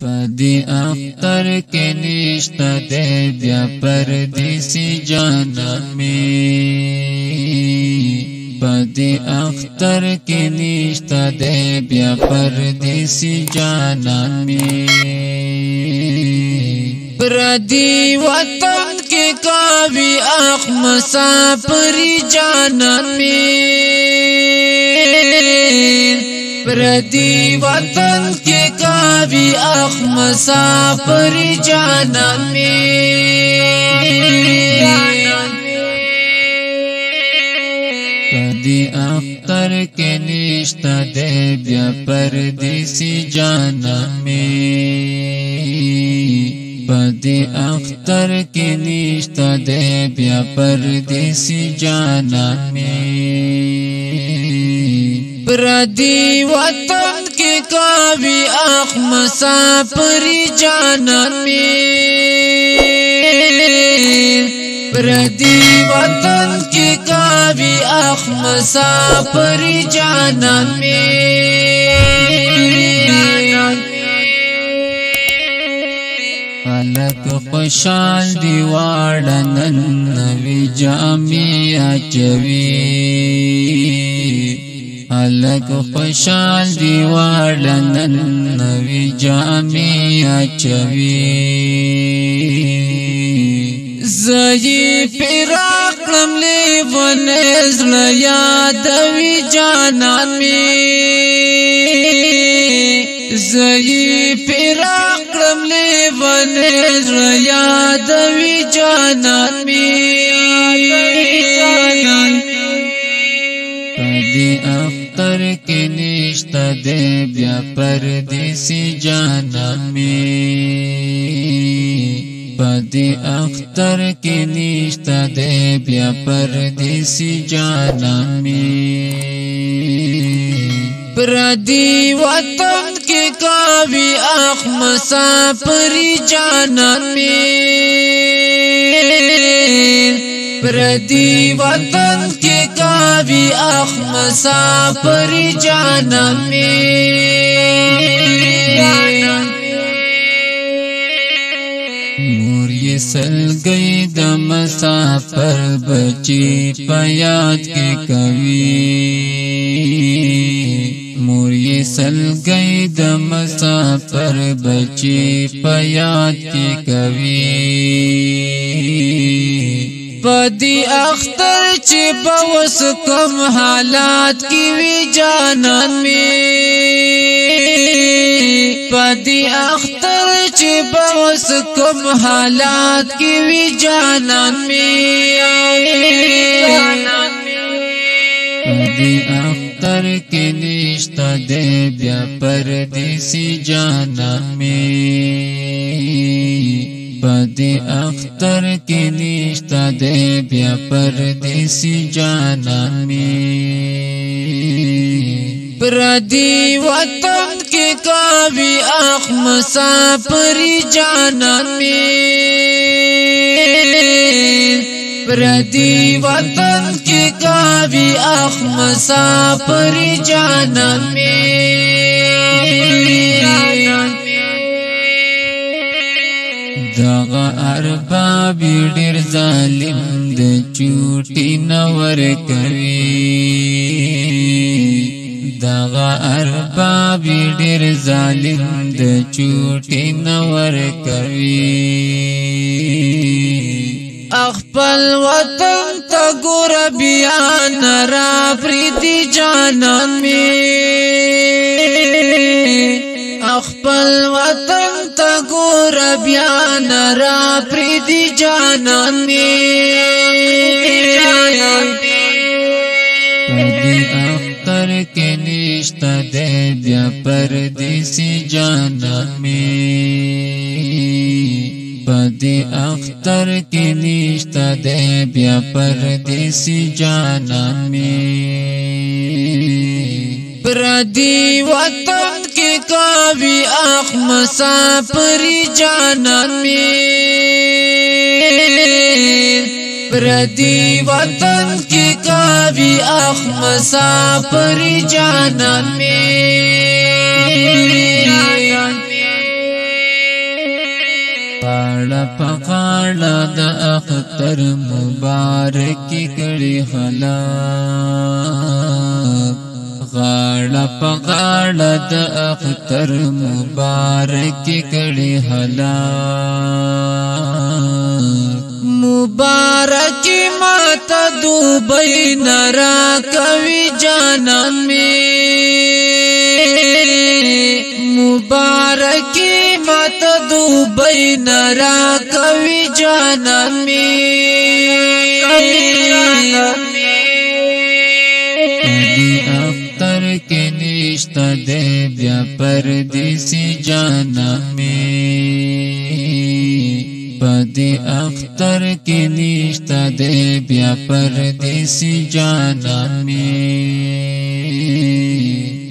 پدی اختر کې نشته دی بیا پردیسی جانان می پدی اختر کې نشته دی بیا پردیسی جانان می پردی وطن کې کاوی اخ مسافری جانان می پردی وطن کے کاوی اخ مسافری جانان میں پردی اختر کے نشتہ دے بیا پردیسی جانان میں پردی اختر کے نشتہ دے بیا پردیسی جانان میں پردی وطن کے کاوی اخ مسافری جانان میں پردی وطن کے کاوی اخ مسافری جانان میں خلق خوشحال دی واړنن نوی جامې اچوي خلق خوشحال دی واړنن نوی جامې اچوي زئی پیراکړم لیونه زړه یادوي جانان می زئی پیراکړم لیونه زړه یادوي جانان می پدی اختر کې نشته دی بیا پردیسی جانان می پدی اختر کې نشته دی بیا پردیسی جانان می پردی وطن کې کاوی اخ مسافری جانان می پردی وطن کے کاوی اخ مسافری جانان میں مور یہ سل گئی د مسافر بچی پیاد کے کوي مور یہ سل گئی د مسافر بچی پیاد کے کوي پدی اختر چی بوس کم حالات کی وی جانان میں پدی اختر چی بوس کم حالات کی وی جانان میں پدی اختر کے نشتہ دے بیا پردیسی جانان میں پدی اختر کے نشتہ دے بیا پردیسی جانان میں پردی وطن کے کاوی اخ مسافری جانان میں پردی وطن کے کاوی اخ مسافری جانان میں دغه ارباب ډیر ظالم د چوټي نور کوي دغه ارباب ډیر ظالم د چوټي نور کوي خپل وطن ته ګور بیا نرا پریدي جانان می خپل وطن ته ګور بیا نرا پریدي جانان می پدی اختر کې نشته دی بیا پردیسی جانان می پدی اختر کې نشته دی بیا پردیسی جانان می پردی وطن کے کاوی اخ مسافری جانان میں پردی وطن کے کاوی اخ مسافری جانان میں غاړه په غاړه د اختر مبارک کړي خلک غاړه په غاړه د اختر مبارک کړي خلک مبارک ماته دوبۍ نه راکوي جانان مې مبارک ماته دوبۍ نه راکوي جانان مې دې اختر کې نشته دې بیا پردیسي جانان مې پدې اختر کې نشته دې بیا پردیسي جانان مې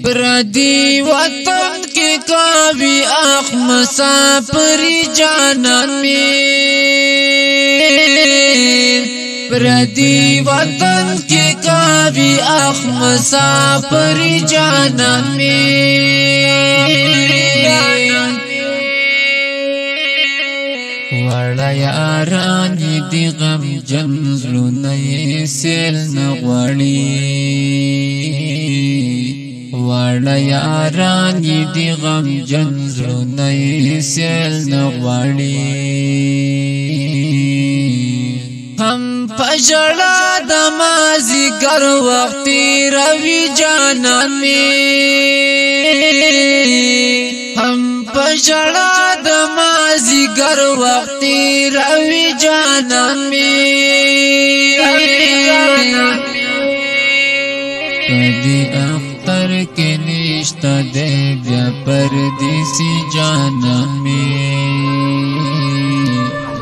پردی وطن کې کاوي اخ مسافري جانان مې پردی وطن کې کاوي اخ مسافري جانان مې وړا یاران دې غم جن زړونه یې سیل نه غواړي وړا یاران دې غم جن زړونه یې سیل نه غواړي هم پژړا د مازیګر وخت روي جانان مې هم پژړا د مازیګر وخت روي جانان مې پدې اختر کې نشته دې بیا پردیسي جانان مې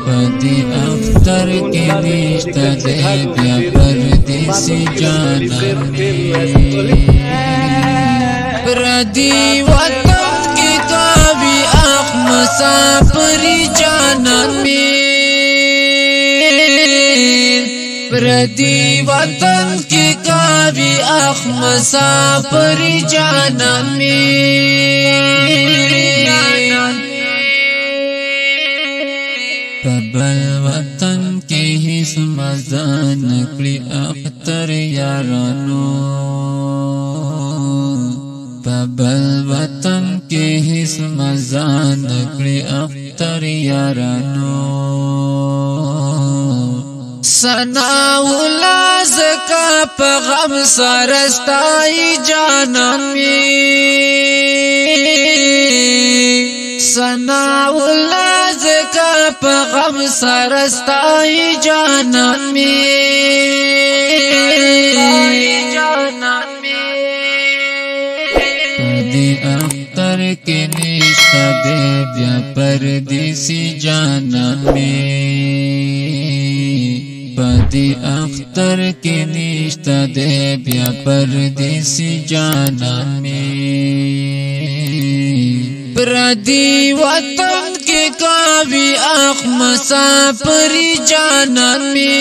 پدې اختر کې نشته دې بیا پردیسي جانان مې پردی وطن کې کاوي اخ مسافري جانان مې پردی وطن کې کاوي اخ مسافري جانان مې بل وطن کې هیڅ مزه نکړي اختر یارانو بل وطن کې هیڅ مزه نکړي اختر یارانو سنا ولا زکا په غم سرستای جانان مې سنا ولا زکا په غم سرستای جانان مې پدې اختر کې نشته دې بیا پردیسي جانان مې پدې اختر کې نشته دې بیا پردیسي جانان مې پردی وطن کې کاوي اخ مسافري جانان مې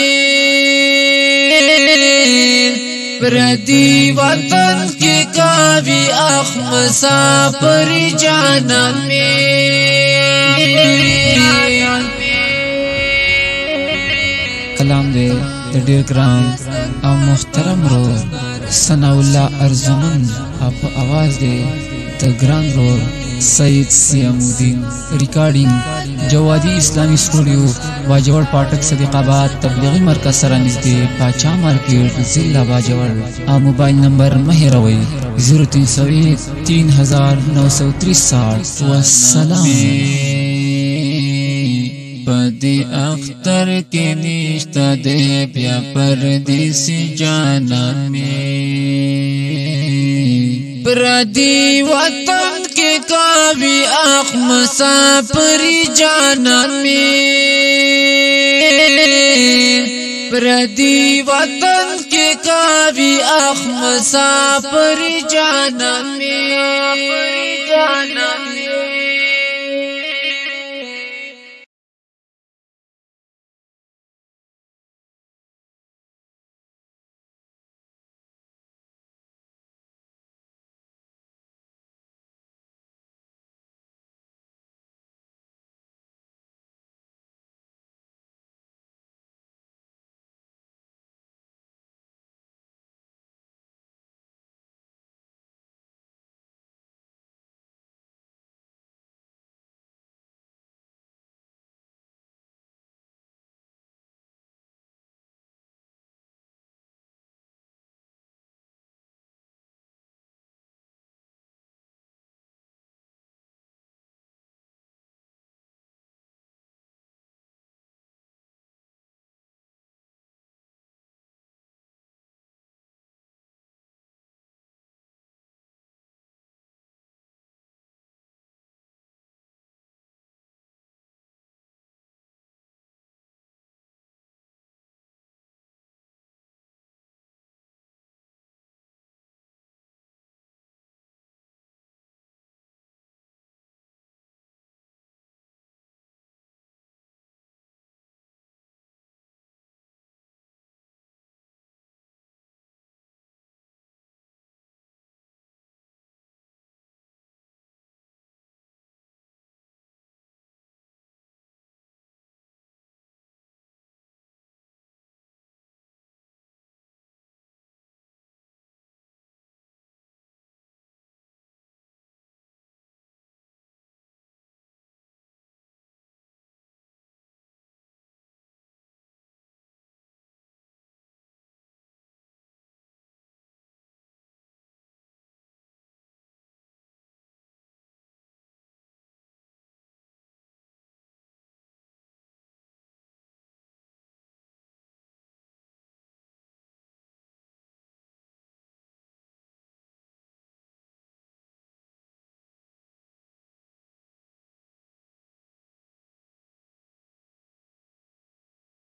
پردی وطن کې کاوي اخ مسافري جانان مې کلام دې د ډېر ګران او محترم رور ثناء الله ارزمن په आवाज دې د ګران رور سید سیامودین ریکارډینګ جوادی اسلامی سټوډیو باجوړ پاټک صدیق آباد تبلیغی مرکز سره نږدې پاچا مارکیټ ضلع باجوړ او موبایل نمبر مه هېروئ 0301 3963 والسلام پدې اختر کې نشته دې بیا پردیسي جانان مې پردی وطن کې کاوي اخ مسافري جانان مې پردی وطن کې کاوي اخ مسافري جانان مې